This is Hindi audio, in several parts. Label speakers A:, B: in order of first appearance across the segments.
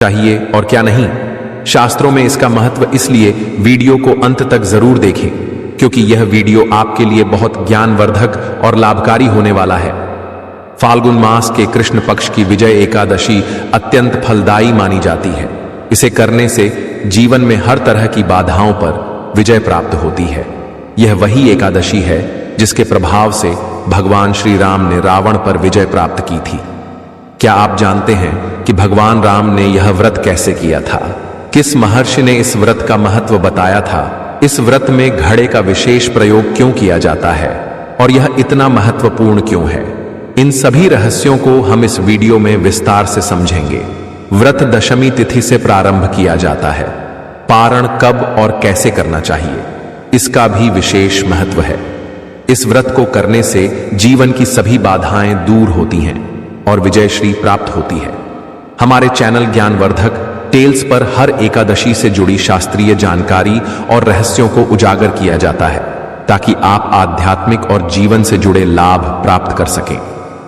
A: चाहिए और क्या नहीं। शास्त्रों में इसका महत्व इसलिए वीडियो को अंत तक जरूर देखें क्योंकि यह वीडियो आपके लिए बहुत ज्ञानवर्धक और लाभकारी होने वाला है। फाल्गुन मास के कृष्ण पक्ष की विजय एकादशी अत्यंत फलदायी मानी जाती है। इसे करने से जीवन में हर तरह की बाधाओं पर विजय प्राप्त होती है। यह वही एकादशी है जिसके प्रभाव से भगवान श्री राम ने रावण पर विजय प्राप्त की थी। क्या आप जानते हैं कि भगवान राम ने यह व्रत कैसे किया था? किस महर्षि ने इस व्रत का महत्व बताया था? इस व्रत में घड़े का विशेष प्रयोग क्यों किया जाता है और यह इतना महत्वपूर्ण क्यों है? इन सभी रहस्यों को हम इस वीडियो में विस्तार से समझेंगे। व्रत दशमी तिथि से प्रारंभ किया जाता है। पारण कब और कैसे करना चाहिए, इसका भी विशेष महत्व है। इस व्रत को करने से जीवन की सभी बाधाएं दूर होती हैं और विजय श्री प्राप्त होती है। हमारे चैनल ज्ञानवर्धक टेल्स पर हर एकादशी से जुड़ी शास्त्रीय जानकारी और रहस्यों को उजागर किया जाता है ताकि आप आध्यात्मिक और जीवन से जुड़े लाभ प्राप्त कर सकें।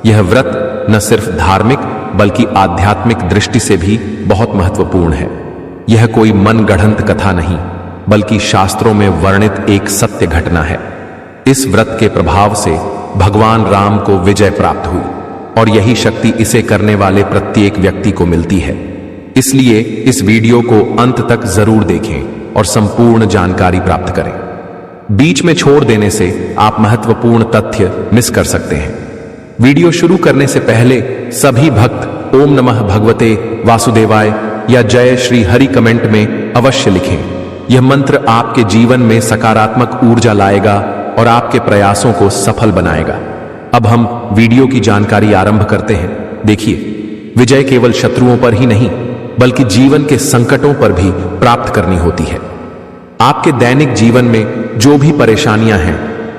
A: यह व्रत न सिर्फ धार्मिक बल्कि आध्यात्मिक दृष्टि से भी बहुत महत्वपूर्ण है। यह कोई मनगढ़ंत कथा नहीं बल्कि शास्त्रों में वर्णित एक सत्य घटना है। इस व्रत के प्रभाव से भगवान राम को विजय प्राप्त हुई और यही शक्ति इसे करने वाले प्रत्येक व्यक्ति को मिलती है। इसलिए इस वीडियो को अंत तक जरूर देखें और संपूर्ण जानकारी प्राप्त करें। बीच में छोड़ देने से आप महत्वपूर्ण तथ्य मिस कर सकते हैं। वीडियो शुरू करने से पहले सभी भक्त ओम नमः भगवते वासुदेवाय या जय श्री हरि कमेंट में अवश्य लिखें। यह मंत्र आपके जीवन में सकारात्मक ऊर्जा लाएगा और आपके प्रयासों को सफल बनाएगा। अब हम वीडियो की जानकारी आरंभ करते हैं। देखिए, विजय केवल शत्रुओं पर ही नहीं बल्कि जीवन के संकटों पर भी प्राप्त करनी होती है। आपके दैनिक जीवन में जो भी परेशानियां हैं,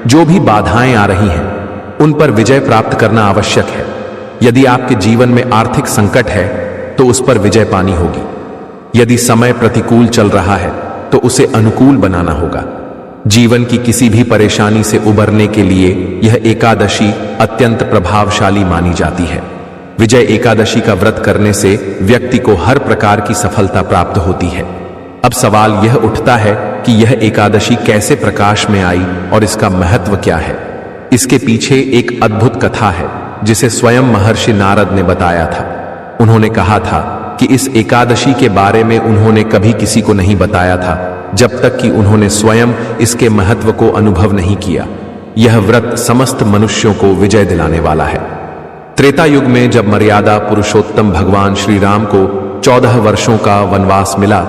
A: जो भी बाधाएं आ रही हैं, उन पर विजय प्राप्त करना आवश्यक है। यदि आपके जीवन में आर्थिक संकट है तो उस पर विजय पानी होगी। यदि समय प्रतिकूल चल रहा है तो उसे अनुकूल बनाना होगा। जीवन की किसी भी परेशानी से उबरने के लिए यह एकादशी अत्यंत प्रभावशाली मानी जाती है। विजय एकादशी का व्रत करने से व्यक्ति को हर प्रकार की सफलता प्राप्त होती है। अब सवाल यह उठता है कि यह एकादशी कैसे प्रकाश में आई और इसका महत्व क्या है। इसके पीछे एक अद्भुत कथा है जिसे स्वयं महर्षि नारद ने बताया था। उन्होंने कहा था कि इस एकादशी के बारे में उन्होंने कभी किसी को नहीं बताया था जब तक कि उन्होंने स्वयं इसके महत्व को अनुभव नहीं किया। यह व्रत समस्त मनुष्यों को विजय दिलाने वाला है। त्रेता युग में जब मर्यादा पुरुषोत्तम भगवान श्री राम को 14 वर्षों का वनवास मिला,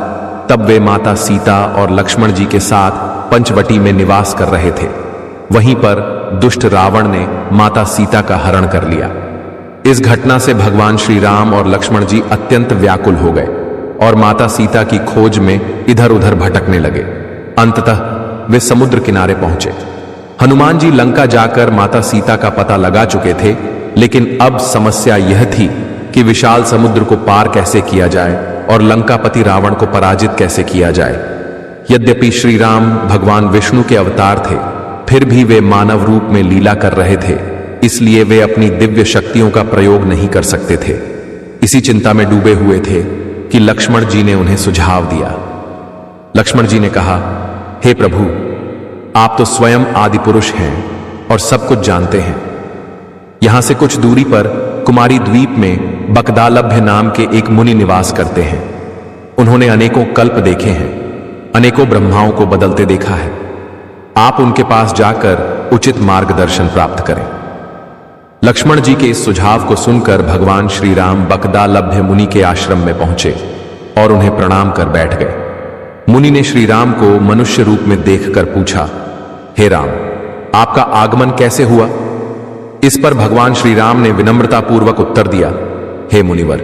A: तब वे माता सीता और लक्ष्मण जी के साथ पंचवटी में निवास कर रहे थे। वहीं पर दुष्ट रावण ने माता सीता का हरण कर लिया। इस घटना से भगवान श्री राम और लक्ष्मण जी अत्यंत व्याकुल हो गए और माता सीता की खोज में इधर उधर भटकने लगे। अंततः वे समुद्र किनारे पहुंचे। हनुमान जी लंका जाकर माता सीता का पता लगा चुके थे, लेकिन अब समस्या यह थी कि विशाल समुद्र को पार कैसे किया जाए और लंकापति रावण को पराजित कैसे किया जाए। यद्यपि श्री राम भगवान विष्णु के अवतार थे, फिर भी वे मानव रूप में लीला कर रहे थे, इसलिए वे अपनी दिव्य शक्तियों का प्रयोग नहीं कर सकते थे। इसी चिंता में डूबे हुए थे कि लक्ष्मण जी ने उन्हें सुझाव दिया। लक्ष्मण जी ने कहा, हे प्रभु, आप तो स्वयं आदि पुरुष हैं और सब कुछ जानते हैं। यहां से कुछ दूरी पर कुमारी द्वीप में बकदालभ्य नाम के एक मुनि निवास करते हैं। उन्होंने अनेकों कल्प देखे हैं, अनेकों ब्रह्माओं को बदलते देखा है। आप उनके पास जाकर उचित मार्गदर्शन प्राप्त करें। लक्ष्मण जी के इस सुझाव को सुनकर भगवान श्री राम बकदालभ्य मुनि के आश्रम में पहुंचे और उन्हें प्रणाम कर बैठ गए। मुनि ने श्री राम को मनुष्य रूप में देखकर पूछा, हे राम, आपका आगमन कैसे हुआ? इस पर भगवान श्री राम ने विनम्रतापूर्वक उत्तर दिया, हे मुनिवर,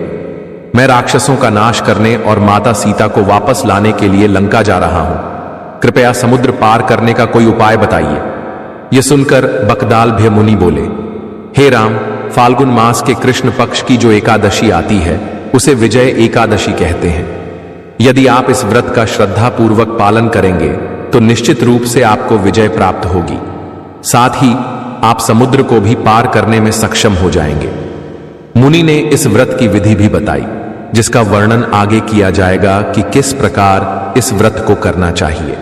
A: मैं राक्षसों का नाश करने और माता सीता को वापस लाने के लिए लंका जा रहा हूं। कृपया समुद्र पार करने का कोई उपाय बताइए। यह सुनकर बकदालभ्य मुनि बोले, हे राम, फाल्गुन मास के कृष्ण पक्ष की जो एकादशी आती है उसे विजय एकादशी कहते हैं। यदि आप इस व्रत का श्रद्धापूर्वक पालन करेंगे तो निश्चित रूप से आपको विजय प्राप्त होगी। साथ ही आप समुद्र को भी पार करने में सक्षम हो जाएंगे। मुनि ने इस व्रत की विधि भी बताई। जिसका वर्णन आगे किया जाएगा कि किस प्रकार इस व्रत को करना चाहिए।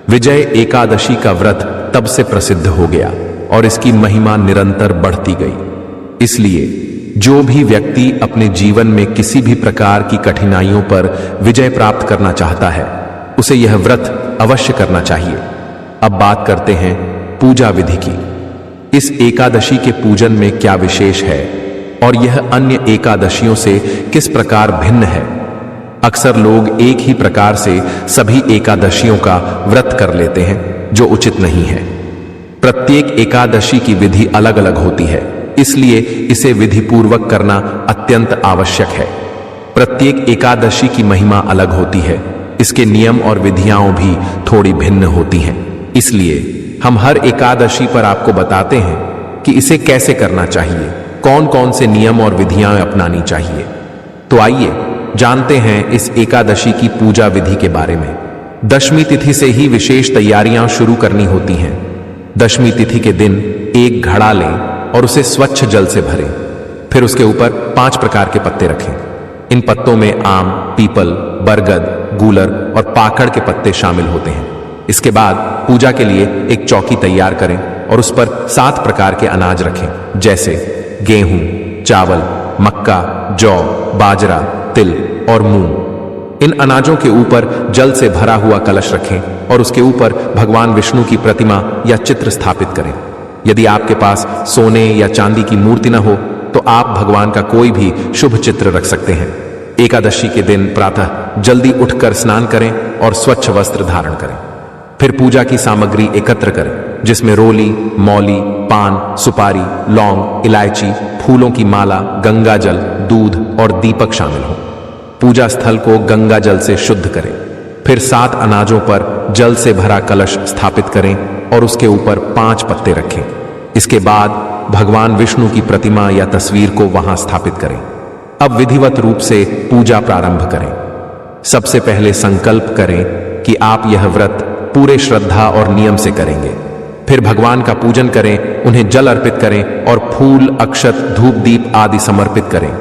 A: विजय एकादशी का व्रत तब से प्रसिद्ध हो गया और इसकी महिमा निरंतर बढ़ती गई। इसलिए जो भी व्यक्ति अपने जीवन में किसी भी प्रकार की कठिनाइयों पर विजय प्राप्त करना चाहता है, उसे यह व्रत अवश्य करना चाहिए। अब बात करते हैं पूजा विधि की। इस एकादशी के पूजन में क्या विशेष है और यह अन्य एकादशियों से किस प्रकार भिन्न है। अक्सर लोग एक ही प्रकार से सभी एकादशियों का व्रत कर लेते हैं, जो उचित नहीं है। प्रत्येक एकादशी की विधि अलग अलग होती है, इसलिए इसे विधि पूर्वक करना अत्यंत आवश्यक है। प्रत्येक एकादशी की महिमा अलग होती है, इसके नियम और विधियां भी थोड़ी भिन्न होती हैं। इसलिए हम हर एकादशी पर आपको बताते हैं कि इसे कैसे करना चाहिए, कौन कौन से नियम और विधियां अपनानी चाहिए। तो आइए जानते हैं इस एकादशी की पूजा विधि के बारे में। दशमी तिथि से ही विशेष तैयारियां शुरू करनी होती हैं। दशमी तिथि के दिन एक घड़ा लें और उसे स्वच्छ जल से भरें। फिर उसके ऊपर 5 प्रकार के पत्ते रखें। इन पत्तों में आम, पीपल, बरगद, गूलर और पाखड़ के पत्ते शामिल होते हैं। इसके बाद पूजा के लिए एक चौकी तैयार करें और उस पर 7 प्रकार के अनाज रखें, जैसे गेहूं, चावल, मक्का, जौ, बाजरा, तिल और मूंग। इन अनाजों के ऊपर जल से भरा हुआ कलश रखें और उसके ऊपर भगवान विष्णु की प्रतिमा या चित्र स्थापित करें। यदि आपके पास सोने या चांदी की मूर्ति न हो तो आप भगवान का कोई भी शुभ चित्र रख सकते हैं। एकादशी के दिन प्रातः जल्दी उठकर स्नान करें और स्वच्छ वस्त्र धारण करें। फिर पूजा की सामग्री एकत्र करें, जिसमें रोली, मौली, पान, सुपारी, लौंग, इलायची, फूलों की माला, गंगा जल, दूध और दीपक शामिल हो। पूजा स्थल को गंगा जल से शुद्ध करें। फिर 7 अनाजों पर जल से भरा कलश स्थापित करें और उसके ऊपर 5 पत्ते रखें। इसके बाद भगवान विष्णु की प्रतिमा या तस्वीर को वहां स्थापित करें। अब विधिवत रूप से पूजा प्रारंभ करें। सबसे पहले संकल्प करें कि आप यह व्रत पूरे श्रद्धा और नियम से करेंगे। फिर भगवान का पूजन करें, उन्हें जल अर्पित करें और फूल, अक्षत, धूप, दीप आदि समर्पित करें।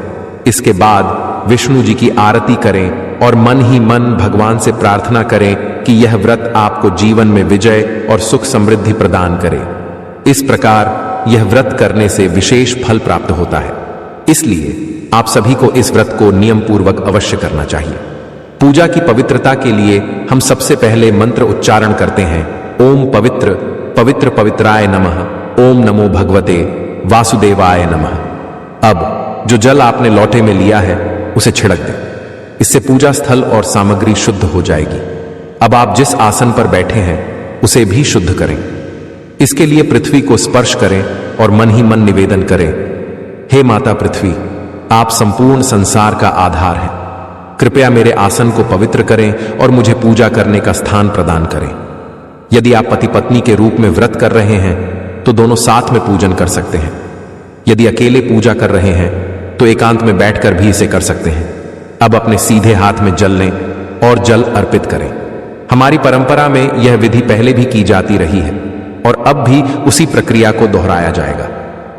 A: इसके बाद विष्णु जी की आरती करें और मन ही मन भगवान से प्रार्थना करें कि यह व्रत आपको जीवन में विजय और सुख समृद्धि प्रदान करे। इस प्रकार यह व्रत करने से विशेष फल प्राप्त होता है। इसलिए आप सभी को इस व्रत को नियम पूर्वक अवश्य करना चाहिए। पूजा की पवित्रता के लिए हम सबसे पहले मंत्र उच्चारण करते हैं। ओम पवित्र पवित्र पवित्राय नमः, ओम नमो भगवते वासुदेवाय नमः। अब जो जल आपने लोटे में लिया है उसे छिड़क दें। इससे पूजा स्थल और सामग्री शुद्ध हो जाएगी। अब आप जिस आसन पर बैठे हैं उसे भी शुद्ध करें। इसके लिए पृथ्वी को स्पर्श करें और मन ही मन निवेदन करें, हे माता पृथ्वी, आप संपूर्ण संसार का आधार हैं। कृपया मेरे आसन को पवित्र करें और मुझे पूजा करने का स्थान प्रदान करें। यदि आप पति पत्नी के रूप में व्रत कर रहे हैं तो दोनों साथ में पूजन कर सकते हैं। यदि अकेले पूजा कर रहे हैं तो एकांत में बैठकर भी इसे कर सकते हैं। अब अपने सीधे हाथ में जल लें और जल अर्पित करें। हमारी परंपरा में यह विधि पहले भी की जाती रही है और अब भी उसी प्रक्रिया को दोहराया जाएगा।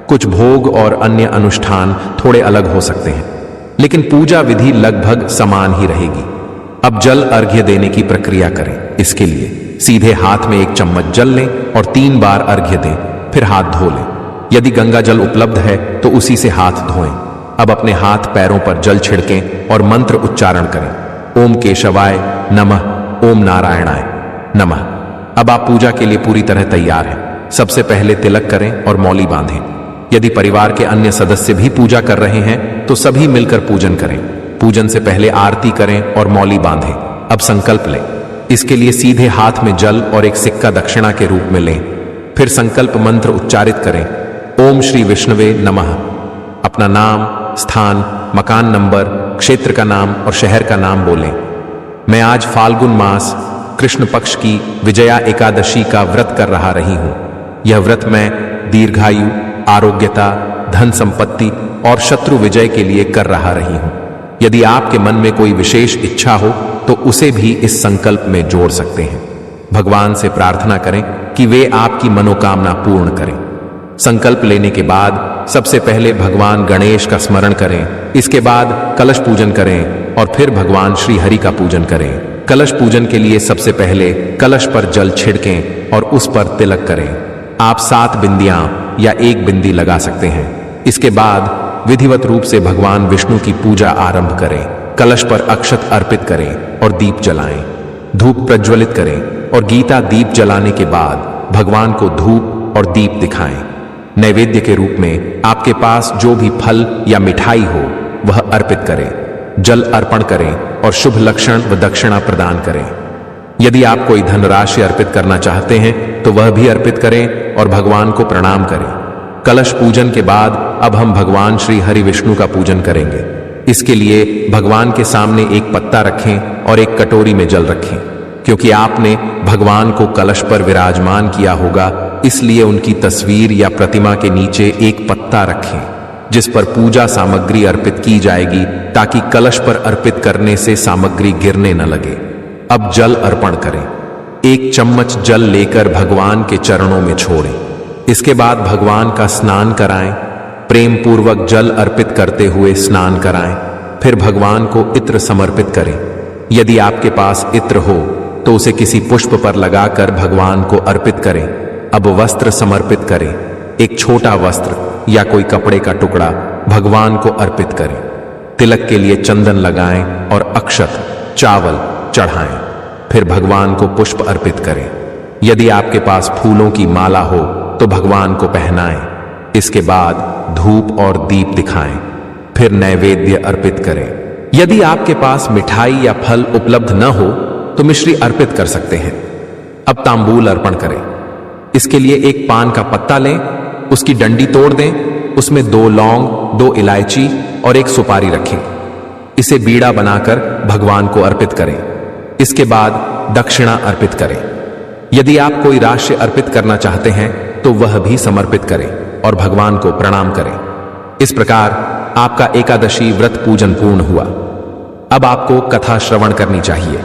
A: कुछ भोग और अन्य अनुष्ठान थोड़े अलग हो सकते हैं, लेकिन पूजा विधि लगभग समान ही रहेगी। अब जल अर्घ्य देने की प्रक्रिया करें। इसके लिए सीधे हाथ में एक चम्मच जल लें और 3 बार अर्घ्य दें, फिर हाथ धो लें। यदि गंगा जल उपलब्ध है तो उसी से हाथ धोएं। अब अपने हाथ पैरों पर जल छिड़कें और मंत्र उच्चारण करें। ओम केशवाय नमः, ओम नारायणाय नमः। अब आप पूजा के लिए पूरी तरह तैयार हैं। सबसे पहले तिलक करें और मौली बांधें। यदि परिवार के अन्य सदस्य भी पूजा कर रहे हैं तो सभी मिलकर पूजन करें। पूजन से पहले आरती करें और मौली बांधें। अब संकल्प लें। इसके लिए सीधे हाथ में जल और एक सिक्का दक्षिणा के रूप में लें। फिर संकल्प मंत्र उच्चारित करें। ओम श्री विष्णुवे नमः। अपना नाम, स्थान, मकान नंबर, क्षेत्र का नाम और शहर का नाम बोलें। मैं आज फाल्गुन मास कृष्ण पक्ष की विजया एकादशी का व्रत कर रही हूं। यह व्रत मैं दीर्घायु, आरोग्यता, धन संपत्ति और शत्रु विजय के लिए कर रही हूं। यदि आपके मन में कोई विशेष इच्छा हो तो उसे भी इस संकल्प में जोड़ सकते हैं। भगवान से प्रार्थना करें कि वे आपकी मनोकामना पूर्ण करें। संकल्प लेने के बाद सबसे पहले भगवान गणेश का स्मरण करें, इसके बाद कलश पूजन करें और फिर भगवान श्री हरि का पूजन करें। कलश पूजन के लिए सबसे पहले कलश पर जल छिड़कें और उस पर तिलक करें। आप 7 बिंदियां या 1 बिंदी लगा सकते हैं। इसके बाद विधिवत रूप से भगवान विष्णु की पूजा आरंभ करें। कलश पर अक्षत अर्पित करें और दीप जलाएं। धूप प्रज्वलित करें और गीता दीप जलाने के बाद भगवान को धूप और दीप दिखाएं। नैवेद्य के रूप में आपके पास जो भी फल या मिठाई हो वह अर्पित करें। जल अर्पण करें और शुभ लक्षण व दक्षिणा प्रदान करें। यदि आप कोई धनराशि अर्पित करना चाहते हैं तो वह भी अर्पित करें और भगवान को प्रणाम करें। कलश पूजन के बाद अब हम भगवान श्री हरि विष्णु का पूजन करेंगे। इसके लिए भगवान के सामने एक पत्ता रखें और एक कटोरी में जल रखें। क्योंकि आपने भगवान को कलश पर विराजमान किया होगा, इसलिए उनकी तस्वीर या प्रतिमा के नीचे एक पत्ता रखें जिस पर पूजा सामग्री अर्पित की जाएगी, ताकि कलश पर अर्पित करने से सामग्री गिरने न लगे। अब जल अर्पण करें। 1 चम्मच जल लेकर भगवान के चरणों में छोड़ें। इसके बाद भगवान का स्नान कराएं। प्रेम पूर्वक जल अर्पित करते हुए स्नान कराएं। फिर भगवान को इत्र समर्पित करें। यदि आपके पास इत्र हो तो उसे किसी पुष्प पर लगाकर भगवान को अर्पित करें। अब वस्त्र समर्पित करें। एक छोटा वस्त्र या कोई कपड़े का टुकड़ा भगवान को अर्पित करें। तिलक के लिए चंदन लगाएं और अक्षत चावल चढ़ाएं। फिर भगवान को पुष्प अर्पित करें। यदि आपके पास फूलों की माला हो तो भगवान को पहनाएं। इसके बाद धूप और दीप दिखाएं। फिर नैवेद्य अर्पित करें। यदि आपके पास मिठाई या फल उपलब्ध न हो तो मिश्री अर्पित कर सकते हैं। अब तांबूल अर्पण करें। इसके लिए एक पान का पत्ता लें, उसकी डंडी तोड़ दें, उसमें 2 लौंग, 2 इलायची और 1 सुपारी रखें। इसे बीड़ा बनाकर भगवान को अर्पित करें। इसके बाद दक्षिणा अर्पित करें। यदि आप कोई राशि अर्पित करना चाहते हैं तो वह भी समर्पित करें और भगवान को प्रणाम करें। इस प्रकार आपका एकादशी व्रत पूजन पूर्ण हुआ। अब आपको कथा श्रवण करनी चाहिए।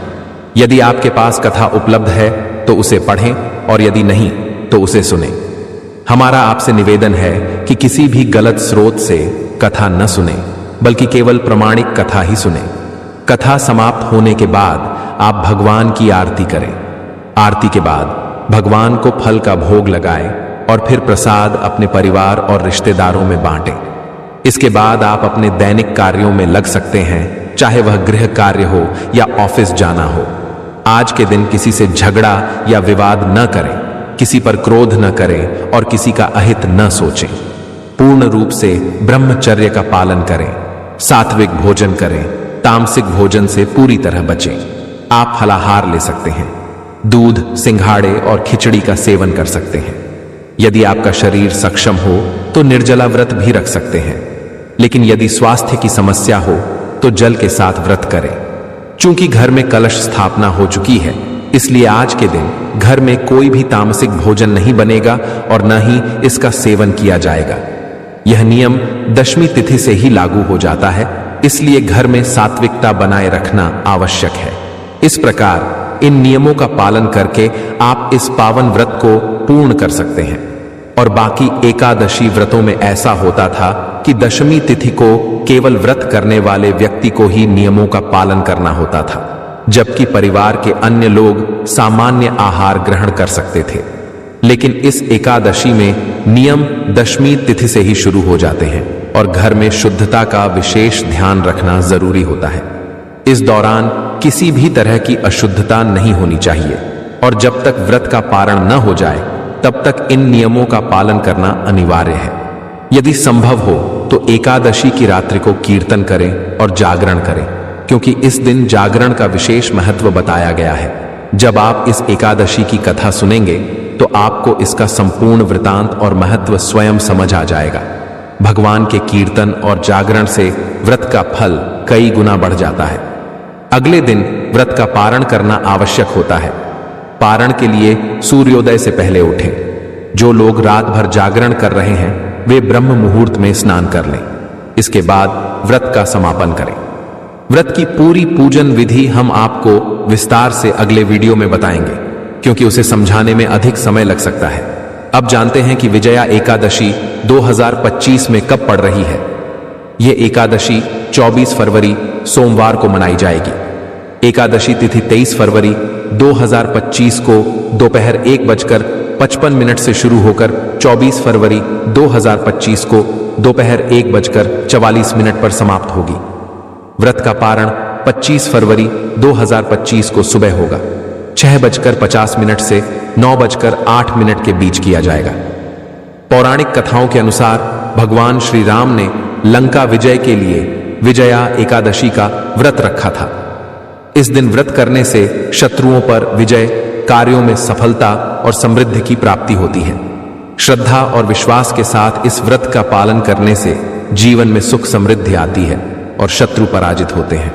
A: यदि आपके पास कथा उपलब्ध है तो उसे पढ़ें और यदि नहीं तो उसे सुनें। हमारा आपसे निवेदन है कि किसी भी गलत स्रोत से कथा न सुनें, बल्कि केवल प्रमाणिक कथा ही सुनें। कथा समाप्त होने के बाद आप भगवान की आरती करें। आरती के बाद भगवान को फल का भोग लगाएं और फिर प्रसाद अपने परिवार और रिश्तेदारों में बांटें। इसके बाद आप अपने दैनिक कार्यों में लग सकते हैं, चाहे वह गृह कार्य हो या ऑफिस जाना हो। आज के दिन किसी से झगड़ा या विवाद न करें, किसी पर क्रोध न करें और किसी का अहित न सोचें। पूर्ण रूप से ब्रह्मचर्य का पालन करें। सात्विक भोजन करें। तामसिक भोजन से पूरी तरह बचें। आप फलाहार ले सकते हैं। दूध, सिंघाड़े और खिचड़ी का सेवन कर सकते हैं। यदि आपका शरीर सक्षम हो तो निर्जला व्रत भी रख सकते हैं। लेकिन यदि स्वास्थ्य की समस्या हो तो जल के साथ व्रत करें। चूंकि घर में कलश स्थापना हो चुकी है, इसलिए आज के दिन घर में कोई भी तामसिक भोजन नहीं बनेगा और न ही इसका सेवन किया जाएगा। यह नियम दशमी तिथि से ही लागू हो जाता है, इसलिए घर में सात्विकता बनाए रखना आवश्यक है। इस प्रकार इन नियमों का पालन करके आप इस पावन व्रत को पूर्ण कर सकते हैं। और बाकी एकादशी व्रतों में ऐसा होता था कि दशमी तिथि को केवल व्रत करने वाले व्यक्ति को ही नियमों का पालन करना होता था, जबकि परिवार के अन्य लोग सामान्य आहार ग्रहण कर सकते थे। लेकिन इस एकादशी में नियम दशमी तिथि से ही शुरू हो जाते हैं और घर में शुद्धता का विशेष ध्यान रखना जरूरी होता है। इस दौरान किसी भी तरह की अशुद्धता नहीं होनी चाहिए और जब तक व्रत का पारण न हो जाए तब तक इन नियमों का पालन करना अनिवार्य है। यदि संभव हो तो एकादशी की रात्रि को कीर्तन करें और जागरण करें, क्योंकि इस दिन जागरण का विशेष महत्व बताया गया है। जब आप इस एकादशी की कथा सुनेंगे तो आपको इसका संपूर्ण वृतांत और महत्व स्वयं समझ आ जाएगा। भगवान के कीर्तन और जागरण से व्रत का फल कई गुना बढ़ जाता है। अगले दिन व्रत का पारण करना आवश्यक होता है। पारण के लिए सूर्योदय से पहले उठें। जो लोग रात भर जागरण कर रहे हैं वे ब्रह्म मुहूर्त में स्नान कर लें। इसके बाद व्रत का समापन करें। व्रत की पूरी पूजन विधि हम आपको विस्तार से अगले वीडियो में बताएंगे, क्योंकि उसे समझाने में अधिक समय लग सकता है। अब जानते हैं कि विजया एकादशी 2025 में कब पड़ रही है। यह एकादशी 24 फरवरी सोमवार को मनाई जाएगी। एकादशी तिथि 23 फरवरी 2025 को दोपहर 1:55 से शुरू होकर 24 फरवरी 2025 को दोपहर 1:44 पर समाप्त होगी। व्रत का पारण 25 फरवरी 2025 को सुबह होगा 6:50 से 9:08 के बीच किया जाएगा। पौराणिक कथाओं के अनुसार भगवान श्री राम ने लंका विजय के लिए विजया एकादशी का व्रत रखा था। इस दिन व्रत करने से शत्रुओं पर विजय, कार्यों में सफलता और समृद्धि की प्राप्ति होती है। श्रद्धा और विश्वास के साथ इस व्रत का पालन करने से जीवन में सुख समृद्धि आती है और शत्रु पराजित होते हैं।